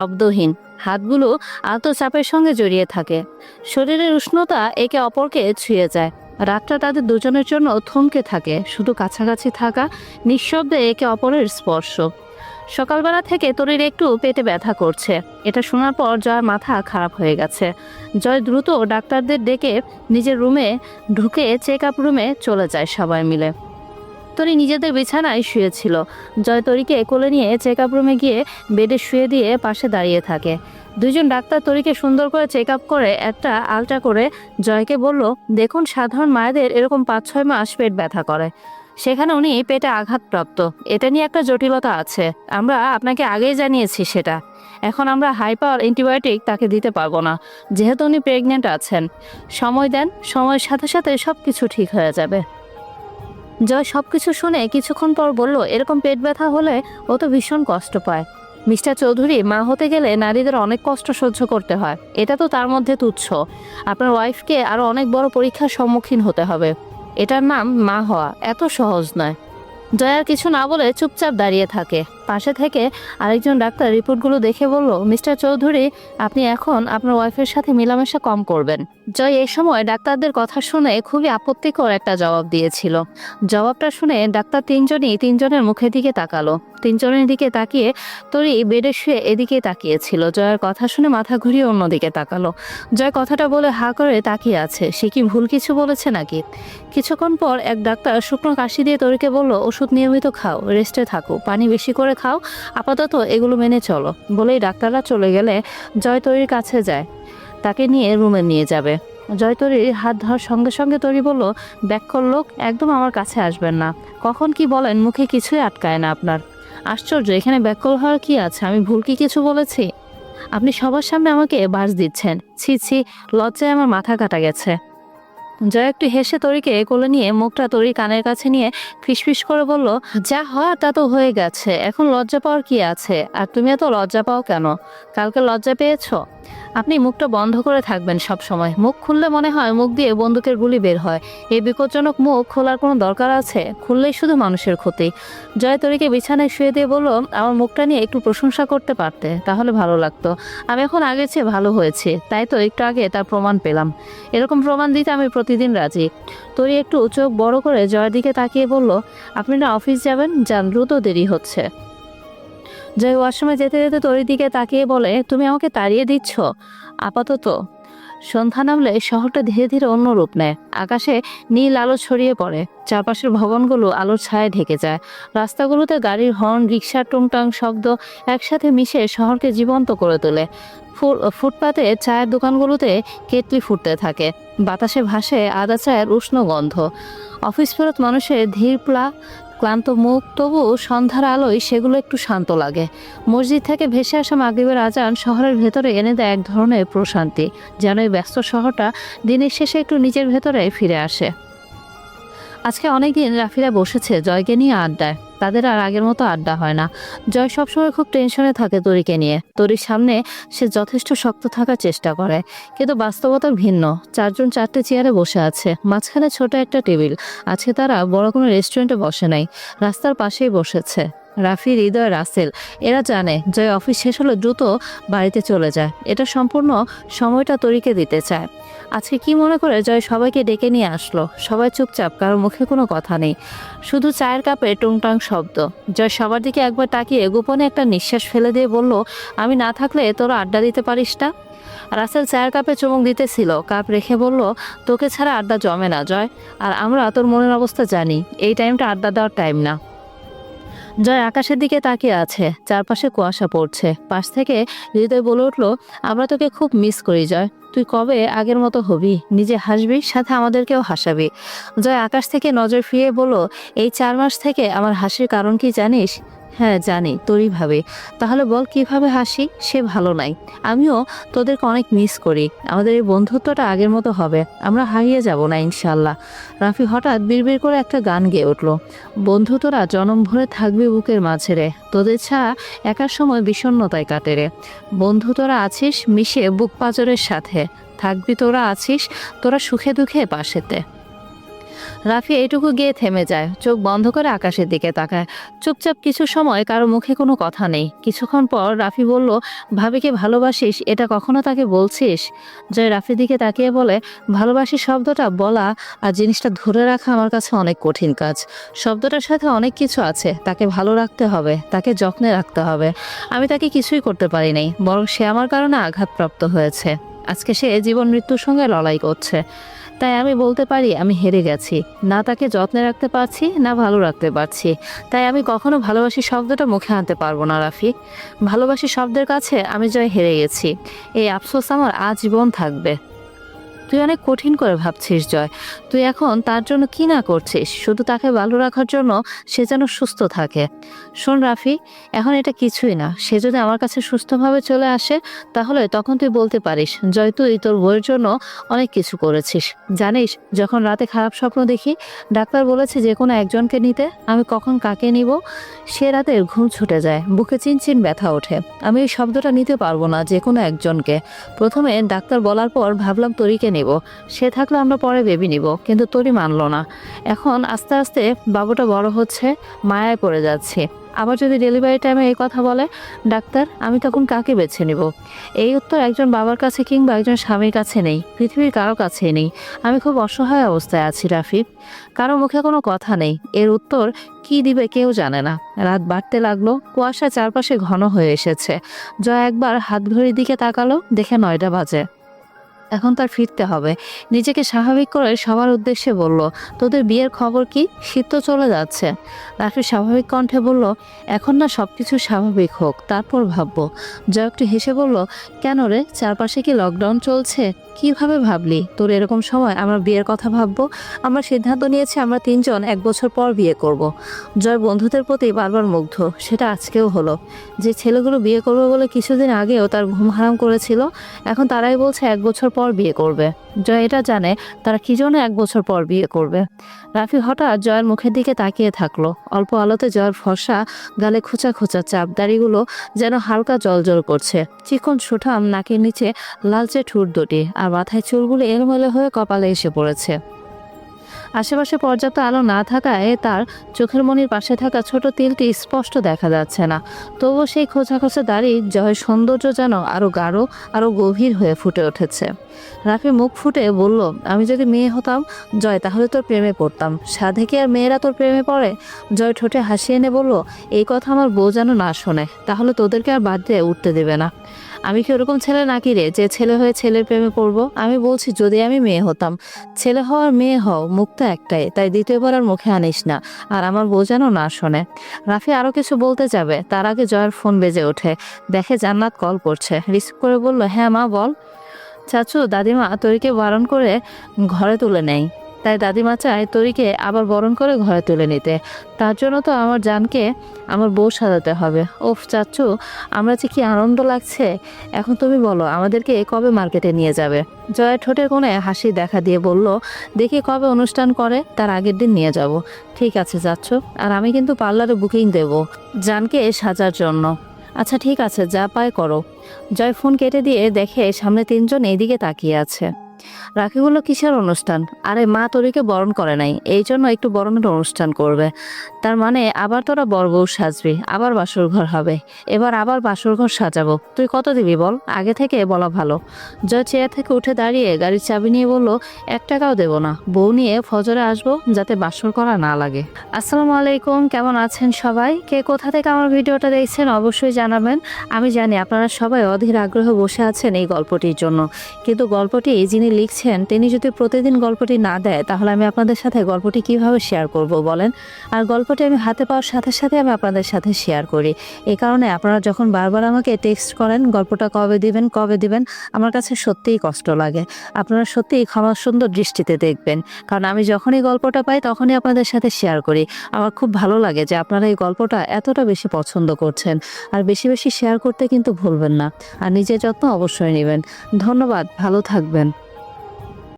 শব্দহীন, হাতগুলো আলতো সঙ্গে জড়িয়ে থাকে। শরীরের উষ্ণতা একে অপরকে ছুঁয়ে যায়। রাতটা তাদের দুজনের জন্য থমকে থাকে, শুধু কাছাকাছি থাকা, নিঃশব্দে একে অপরের স্পর্শ। সকালবেলা থেকে তরির একটু পেটে ব্যথা করছে। এটা শোনার পর জয়ের মাথা খারাপ হয়ে গেছে। জয় দ্রুত ডাক্তারদের ডেকে নিজের রুমে ঢুকে চেক আপ রুমে চলে যায় সবাই মিলে। তরি নিজেদের বিছানায় শুয়েছিল। জয় তরিকে কোলে নিয়ে চেক আপ রুমে গিয়ে বেডে শুয়ে দিয়ে পাশে দাঁড়িয়ে থাকে। দুইজন ডাক্তার তরিকে সুন্দর করে চেক আপ করে একটা আলট্রা করে জয়কে বলল, দেখুন, সাধারণ মায়েদের এরকম 5-6 মাস পেট ব্যথা করে, সেখানে উনি পেটে আঘাতপ্রাপ্ত, এটা নিয়ে একটা জটিলতা আছে। আমরা আপনাকে আগেই জানিয়েছি সেটা। এখন আমরা হাই পাওয়ার অ্যান্টিবায়োটিক তাকে দিতে পারবো না, যেহেতু উনি প্রেগনেন্ট আছেন। সময় দেন, সময়ের সাথে সাথে সব কিছু ঠিক হয়ে যাবে। জয় সবকিছু শুনে কিছুক্ষণ পর বলল, এরকম পেট ব্যথা হলে ও তো ভীষণ কষ্ট পায়। মিস্টার চৌধুরী, মা হতে গেলে নারীদের অনেক কষ্ট সহ্য করতে হয়, এটা তো তার মধ্যে তুচ্ছ। আপনার ওয়াইফকে আরো অনেক বড় পরীক্ষার সম্মুখীন হতে হবে। এটার নাম মা হওয়া, এত সহজ নয়। জয় আর কিছু না বলে চুপচাপ দাঁড়িয়ে থাকে। পাশে থেকে আরেকজন ডাক্তার রিপোর্টগুলো দেখে বলল, মিস্টার চৌধুরী, আপনি এখন আপনার ওয়াইফের সাথে মেলামেশা কম করবেন। জয় এই সময় ডাক্তারদের কথা শুনে খুবই আপত্তিকর একটা জবাব দিয়েছিল। জবাবটা শুনে ডাক্তার তিনজনের মুখের দিকে তাকালো। তিনজনের দিকে তাকিয়ে তরি বেডে শুয়ে এদিকে তাকিয়েছিল। জয়ের কথা শুনে মাথা ঘুরিয়ে অন্যদিকে তাকালো। জয় কথাটা বলে হা করে তাকিয়ে আছে। সে কি ভুল কিছু বলেছে নাকি? কিছুক্ষণ পর এক ডাক্তার শুকনো কাশি দিয়ে তরিকে বলল, ওষুধ নিয়মিত খাও, রেস্টে থাকো, পানি বেশি করে খাও, আপাতত এগুলো মেনে চলো। বলেই ডাক্তাররা চলে গেলে জয় তরির কাছে যায়, তাকে নিয়ে রুমে নিয়ে যাবে। জয় তরির হাত ধরার সঙ্গে সঙ্গে তরি বলল, ব্যাককল লোক, একদম আমার কাছে আসবেন না। কখন কি বলেন, মুখে কিছুই আটকায় না আপনার। আশ্চর্য, এখানে ব্যাককল হওয়ার কি আছে? আমি ভুল কি কিছু বলেছি? আপনি সবার সামনে আমাকে বাস দিচ্ছেন। ছি ছি, লজ্জায় আমার মাথা কাটা গেছে। জয় একটু হেসে তরিকে কোলে নিয়ে মুখটা তরির কানের কাছে নিয়ে ফিসফিস করে বলল, যা হয় তা তো হয়ে গেছে, এখন লজ্জা পাওয়ার কি আছে? আর তুমি এত লজ্জা পাও কেন? কালকে লজ্জা পেয়েছো? আপনি মুখটা বন্ধ করে থাকবেন সব সময়। মুখ খুললে মনে হয় মুখ দিয়ে বন্দুকের গুলি বের হয়। এই বিপজ্জনক মুখ খোলার কোনো দরকার আছে? খুললেই শুধু মানুষের ক্ষতি। জয় তরিকে বিছানায় শুয়ে দিয়ে বলল, আমার মুখটা নিয়ে একটু প্রশংসা করতে পারতে, তাহলে ভালো লাগতো। আমি এখন আগের চেয়ে ভালো হয়েছি, তাই তো একটু আগে তার প্রমাণ পেলাম। এরকম প্রমাণ দিতে আমি প্রতিদিন রাজি। তরি একটু চোখ বড় করে জয়ের দিকে তাকিয়ে বলল, আপনি না অফিস যাবেন? যান, দ্রুত, দেরি হচ্ছে। জয় ওয়াশরুমে যেতে যেতে তরির দিকে তাকিয়ে বলে, তুমি আমাকে তাড়িয়ে দিচ্ছ? আপাতত। সন্ধ্যা নামলে শহরটা ধীরে ধীরে অন্য রূপ নেয়। আকাশে নীল আলো ছড়িয়ে পড়ে, চারপাশের ভবনগুলো আলোর ছায়ায় ঢেকে যায়। রাস্তাগুলোতে গাড়ির হর্ন, রিক্সার টুংটাং শব্দ একসাথে মিশে শহরকে জীবন্ত করে তোলে। ফুটপাতে চায়ের দোকানগুলোতে কেটলি ফুটতে থাকে, বাতাসে ভাসে আদা চায়ের উষ্ণ গন্ধ। অফিস ফেরত মানুষের ধীর ক্লান্ত মুখ, তবু সন্ধ্যার আলোয় সেগুলো একটু শান্ত লাগে। মসজিদ থেকে ভেসে আসা মাগরিবের আজান শহরের ভেতরে এনে দেয় এক ধরনের প্রশান্তি, যেন এই ব্যস্ত শহরটা দিনের শেষে একটু নিজের ভেতরে ফিরে আসে। আজকে অনেকদিন রাফিরা বসেছে জয়কে নিয়ে আড্ডায়। তাদের আর আগের মতো আড্ডা হয় না। জয় সবসময় খুব টেনশনে থাকে তরিকে নিয়ে। তরির সামনে সে যথেষ্ট শক্ত থাকার চেষ্টা করে, কিন্তু বাস্তবতা ভিন্ন। 4 জন 4টে চেয়ারে বসে আছে, মাঝখানে ছোট একটা টেবিল। আজকে তারা বড় কোনো রেস্টুরেন্টে বসে নাই, রাস্তার পাশেই বসেছে। রাফি, হৃদয়, রাসেল এরা জানে জয় অফিস শেষ হলে দ্রুত বাড়িতে চলে যায়। এটা সম্পূর্ণ সময়টা তরিকে দিতে চায়। আজকে কি মনে করে জয় সবাইকে ডেকে নিয়ে আসলো? সবাই চুপচাপ, কারোর মুখে কোনো কথা নেই, শুধু চায়ের কাপে টুংটাং শব্দ। জয় সবার দিকে একবার তাকিয়ে গোপনে একটা নিঃশ্বাস ফেলে দিয়ে বলল, আমি না থাকলে তোরা আড্ডা দিতে পারিস না? রাসেল চায়ের কাপে চুমুক দিতেছিল, কাপ রেখে বলল, তোকে ছাড়া আড্ডা জমে না জয়, আর আমরা তোর মনের অবস্থা জানি। এই টাইমটা আড্ডা দেওয়ার টাইম না। জয় আকাশের দিকে তাকিয়ে আছে, চারপাশে কুয়াশা পড়ছে। পাশ থেকে হৃদয় বলে উঠল, আমরা তোকে খুব মিস করি জয়। তুই কবে আগের মতো হবি? নিজে হাসবি, সাথে আমাদেরকেও হাসাবি। জয় আকাশ থেকে নজর ফিরিয়ে বলল, এই 4 মাস থেকে আমার হাসির কারণ কি জানিস? হ্যাঁ জানি, তোরই ভাবে। তাহলে বল কিভাবে হাসি? সে ভালো নাই। আমিও তোদেরকে অনেক মিস করি। আমাদের এই বন্ধুত্বটা আগের মতো হবে, আমরা হারিয়ে যাব না ইনশাল্লাহ। রাফি হঠাৎ বিড়বিড় করে একটা গান গেয়ে উঠল, বন্ধু তোরা জনম ভরে থাকবি বুকের মাঝে রে, তোদের ছাড়া একার সময় বিষণ্ণতায় কাটে রে। বন্ধু তোরা আছিস মিশে বুক পাঁজরের সাথে, থাকবি তোরা আছিস তোরা সুখে দুঃখে পাশেতে। রাফি এইটুকু গিয়ে থেমে যায়, চোখ বন্ধ করে আকাশের দিকে তাকায়। চুপচাপ কিছু সময় কারো মুখে কোনো কথা নেই। কিছুক্ষণ পর রাফি বলল, ভাবিকে ভালোবাসিস এটা কখনো তাকে বলছিস? জয় রাফির দিকে তাকিয়ে বলে, ভালোবাসি শব্দটা বলা আর জিনিসটা ধরে রাখা আমার কাছে অনেক কঠিন কাজ। শব্দটার সাথে অনেক কিছু আছে, তাকে ভালো রাখতে হবে, তাকে যত্নে রাখতে হবে। আমি তাকে কিছুই করতে পারি নাই, বরং সে আমার কারণে আঘাতপ্রাপ্ত হয়েছে। আজকে সে জীবন মৃত্যুর সঙ্গে লড়াই করছে। তাই আমি বলতে পারি আমি হেরে গেছি, না তাকে যত্নে রাখতে পারছি না ভালো রাখতে পারছি। তাই আমি কখনো ভালোবাসি শব্দটা মুখে আনতে পারবো না রাফি। ভালোবাসি শব্দের কাছে আমি জয় হেরে গেছি, এই আফসোস আমার আজীবন থাকবে। তুই অনেক কঠিন করে ভাবছিস জয়। তুই এখন তার জন্য কি না করছিস, শুধু তাকে ভালো রাখার জন্য সে যেন সুস্থ থাকে। শোন রাফি, এখন এটা কিছুই না। সে যদি আমার কাছে সুস্থভাবে চলে আসে তাহলে তখন তুই বলতে পারিস, জয় তুই তোর বউয়ের জন্য অনেক কিছু করেছিস। জানিস, যখন রাতে খারাপ স্বপ্ন দেখি, ডাক্তার বলেছে যে কোনো একজনকে নিতে, আমি কখন কাকে নিব সে রাতের ঘুম ছুটে যায়, বুকে চিনচিন ব্যথা ওঠে। আমি এই শব্দটা নিতে পারবো না যে কোনো একজনকে। প্রথমে ডাক্তার বলার পর ভাবলাম তরিকে নিব, সে থাকলে আমরা পরে বেবি নিব, কিন্তু তরি মানলো না। এখন আস্তে আস্তে বাবুটা বড় হচ্ছে, মায়ায় পড়ে যাচ্ছে। আবার যদি ডেলিভারি টাইমে এই কথা বলে ডাক্তার, আমি তখন কাকে বেছে নিব? এই উত্তর একজন বাবার কাছে কিংবা একজন স্বামীর কাছে নেই, পৃথিবীর কারো কাছেই নেই। আমি খুব অসহায় অবস্থায় আছি রাফি, কারো মুখে কোনো কথা নেই। এর উত্তর কি দিবে কেউ জানে না। রাত বাড়তে লাগলো, কুয়াশা চারপাশে ঘন হয়ে এসেছে। জয় একবার হাত ঘড়ির দিকে তাকালো, দেখে 9টা বাজে। এখন তার ফিরতে হবে। নিজেকে স্বাভাবিক করে সবার উদ্দেশ্যে বলল, তোদের বিয়ের খবর কি? শীত তো চলে যাচ্ছে। রাফি স্বাভাবিক কণ্ঠে বলল, এখন না সবকিছু স্বাভাবিক হোক, তারপর ভাববো। জয় একটু হেসে বলল, কেন রে, চারপাশে কি লকডাউন চলছে? কিভাবে ভাবলি তোর এরকম সময় আমরা বিয়ের কথা ভাববো? আমরা সিদ্ধান্ত নিয়েছি আমরা 3জন 1 বছর পর বিয়ে করব। জয় বন্ধুদের প্রতি বারবার মুগ্ধ, সেটা আজকেও হলো। যে ছেলেগুলো বিয়ে করবে বলে কিছুদিন আগেও তার ঘুম হারাম করেছিল, এখন তারাই বলছে 1 বছর পর বিয়ে করবে। জয় এটা জানে তারা কি জন্য 1 বছর পর বিয়ে করবে। রাফি হঠাৎ জয়ের মুখের দিকে তাকিয়ে থাকলো। অল্প আলোতে জয়ের ফর্সা গালে খোঁচা খোঁচা চাপ দাড়িগুলো যেন হালকা জলজল করছে। চিকন সুঠাম নাকের নিচে লালচে ঠোঁট দুটি, আর মাথায় চুলগুলো এলোমেলো হয়ে কপালে এসে পড়েছে। আশেপাশে পর্যাপ্ত আলো না থাকায় তার চোখের মনির পাশে থাকা ছোট তিলটি স্পষ্ট দেখা যাচ্ছে না। তবুও সেই খোঁচা খোঁচা দাড়ি জয়ের সৌন্দর্য যেন আরো গাঢ়, আরো গভীর হয়ে ফুটে উঠেছে। রাফি মুখ ফুটে বলল, আমি যদি মেয়ে হতাম জয়, তাহলে তোর প্রেমে পড়তাম। সাধে কি আর মেয়েরা তোর প্রেমে পড়ে? জয় ঠোঁটে হাসি এনে বলল, এই কথা আমার বউ যেন না শোনে, তাহলে তোদেরকে আর বাদ দিয়ে উঠতে দেবে না। আমি কি ওরকম ছেলে নাকি রে যে ছেলে হয়ে ছেলের প্রেমে পড়বো? আমি বলছি যদি আমি মেয়ে হতাম। ছেলে হওয়ার মেয়ে হও, মুখ তো একটাই, তাই দ্বিতীয়বার আর মুখে আনিস না, আর আমার বউ যেন না শোনে। রাফি আরো কিছু বলতে যাবে, তার আগে জয়ের ফোন বেজে ওঠে। দেখে জান্নাত কল করছে। রিসিভ করে বলল, হ্যাঁ মা বল। চাচু, দাদিমা তরিকে বারণ করে ঘরে তুলে নেয়, তাই দাদিমা চায় তরিকে আবার বরণ করে ঘরে তুলে নিতে। তার জন্য তো আমার জানকে আমার বউ সাজাতে হবে। ওফ চাচু, আমরা যে কি আনন্দ লাগছে। এখন তুমি বলো আমাদেরকে কবে মার্কেটে নিয়ে যাবে? জয়ের ঠোঁটের কোণে হাসি দেখা দিয়ে বলল, দেখি কবে অনুষ্ঠান করে, তার আগের দিন নিয়ে যাব। ঠিক আছে চাচু, আর আমি কিন্তু পার্লারে বুকিং দেব জানকে সাজার জন্য। আচ্ছা ঠিক আছে, যা পায় করো। জয় ফোন কেটে দিয়ে দেখে সামনে 3জন এইদিকে তাকিয়ে আছে। রাখিগুলো কিসের অনুষ্ঠান? আরে মা তরিকে বরণ করে নাই, এই জন্য একটু বরণের অনুষ্ঠান করবে। তার মানে আবার তোরা বরবউ সাজবি, আবার বাসর ঘর হবে, এবার আবার বাসর ঘর সাজাবো। তুই কত দিবি বল, আগে থেকে বলা ভালো। জয় চেয়ার থেকে উঠে দাঁড়িয়ে গাড়ির চাবি নিয়ে বলল, 1 টাকাও দেবো না, বউ নিয়ে ফজরে আসবো, যাতে বাসর করা না লাগে। আসসালামু আলাইকুম, কেমন আছেন সবাই? কে কোথা থেকে আমার ভিডিওটা দেখছেন অবশ্যই জানাবেন। আমি জানি আপনারা সবাই অধীর আগ্রহে বসে আছেন এই গল্পটির জন্য, কিন্তু গল্পটি যিনি লিখছেন তিনি যদি প্রতিদিন গল্পটি না দেয় তাহলে আমি আপনাদের সাথে গল্পটি কিভাবে শেয়ার করব বলেন? আর গল্পটি আমি হাতে পাওয়ার সাথে সাথে আমি আপনাদের সাথে শেয়ার করি। এই কারণে আপনারা যখন বারবার আমাকে টেক্সট করেন গল্পটা কবে দিবেন, আমার কাছে সত্যিই কষ্ট লাগে। আপনারা সত্যিই ক্ষমা সুন্দর দৃষ্টিতে দেখবেন, কারণ আমি যখনই গল্পটা পাই তখনই আপনাদের সাথে শেয়ার করি। আমার খুব ভালো লাগে যে আপনারা এই গল্পটা এতটা বেশি পছন্দ করছেন। আর বেশি বেশি শেয়ার করতে কিন্তু ভুলবেন না, আর নিজের যত্ন অবশ্যই নেবেন। ধন্যবাদ, ভালো থাকবেন।